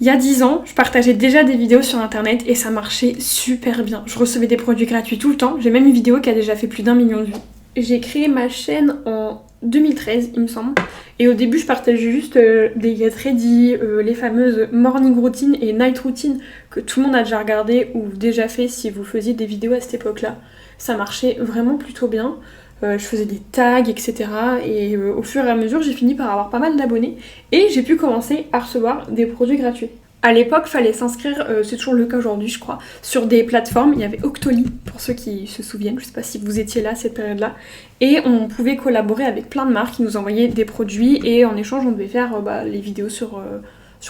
Il y a 10 ans, je partageais déjà des vidéos sur internet et ça marchait super bien. Je recevais des produits gratuits tout le temps. J'ai même une vidéo qui a déjà fait plus d'1 million de vues. J'ai créé ma chaîne en 2013, il me semble. Et au début, je partageais juste des get ready, les fameuses morning routines et night routines que tout le monde a déjà regardé ou déjà fait si vous faisiez des vidéos à cette époque-là. Ça marchait vraiment plutôt bien. Je faisais des tags, etc. Et au fur et à mesure, j'ai fini par avoir pas mal d'abonnés. Et j'ai pu commencer à recevoir des produits gratuits. À l'époque, fallait s'inscrire, c'est toujours le cas aujourd'hui je crois, sur des plateformes. Il y avait Octoly, pour ceux qui se souviennent, je sais pas si vous étiez là à cette période-là. Et on pouvait collaborer avec plein de marques qui nous envoyaient des produits et en échange on devait faire les vidéos sur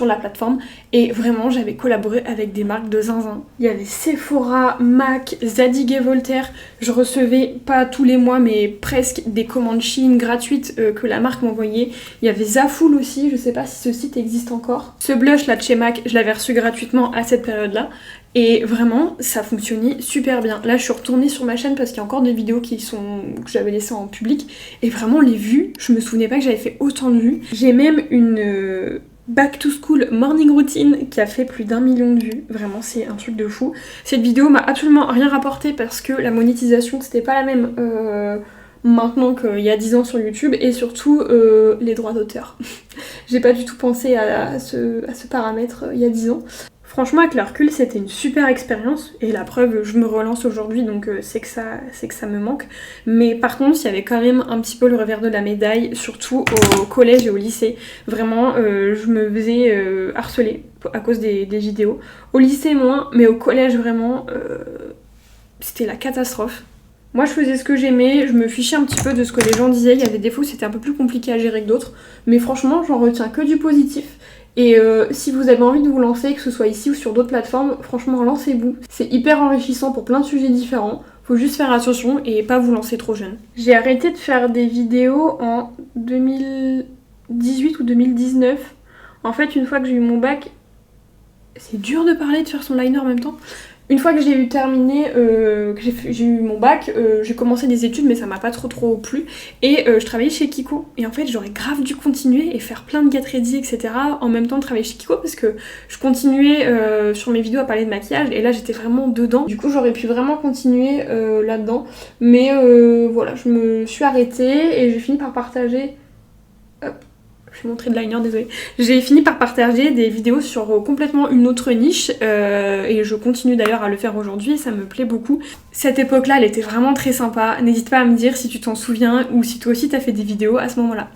la plateforme. Et vraiment j'avais collaboré avec des marques de zinzin. Il y avait Sephora, MAC, Zadig et Voltaire. Je recevais pas tous les mois mais presque des commandes Shein gratuites que la marque m'envoyait. Il y avait Zaful aussi, je sais pas si ce site existe encore. Ce blush là de chez MAC, je l'avais reçu gratuitement à cette période-là. Et vraiment, ça fonctionnait super bien. Là, je suis retournée sur ma chaîne parce qu'il y a encore des vidéos que j'avais laissées en public. Et vraiment, les vues, je me souvenais pas que j'avais fait autant de vues. J'ai même une Back to School morning routine qui a fait plus d'1 million de vues. Vraiment, c'est un truc de fou. Cette vidéo m'a absolument rien rapporté parce que la monétisation, c'était pas la même maintenant qu'il y a 10 ans sur YouTube. Et surtout, les droits d'auteur. J'ai pas du tout pensé à ce paramètre il y a 10 ans. Franchement, avec le recul, c'était une super expérience et la preuve, je me relance aujourd'hui donc c'est que ça me manque. Mais par contre, il y avait quand même un petit peu le revers de la médaille, surtout au collège et au lycée. Vraiment, je me faisais harceler à cause des vidéos. Au lycée, moins, mais au collège, vraiment, c'était la catastrophe. Moi, je faisais ce que j'aimais, je me fichais un petit peu de ce que les gens disaient. Il y avait des fois où c'était un peu plus compliqué à gérer que d'autres. Mais franchement, j'en retiens que du positif. Et si vous avez envie de vous lancer, que ce soit ici ou sur d'autres plateformes, franchement lancez-vous. C'est hyper enrichissant pour plein de sujets différents. Faut juste faire attention et pas vous lancer trop jeune. J'ai arrêté de faire des vidéos en 2018 ou 2019. En fait, une fois que j'ai eu mon bac, c'est dur de parler, de faire son liner en même temps. Une fois que j'ai eu terminé, que j'ai eu mon bac, j'ai commencé des études mais ça m'a pas trop plu et je travaillais chez Kiko et en fait j'aurais grave dû continuer et faire plein de get ready etc en même temps de travailler chez Kiko parce que je continuais sur mes vidéos à parler de maquillage et là j'étais vraiment dedans, du coup j'aurais pu vraiment continuer là-dedans mais voilà, je me suis arrêtée et j'ai fini par partager... Hop. Je vais montrer de liner, désolée. J'ai fini par partager des vidéos sur complètement une autre niche et je continue d'ailleurs à le faire aujourd'hui et ça me plaît beaucoup. Cette époque-là, elle était vraiment très sympa. N'hésite pas à me dire si tu t'en souviens ou si toi aussi t'as fait des vidéos à ce moment-là.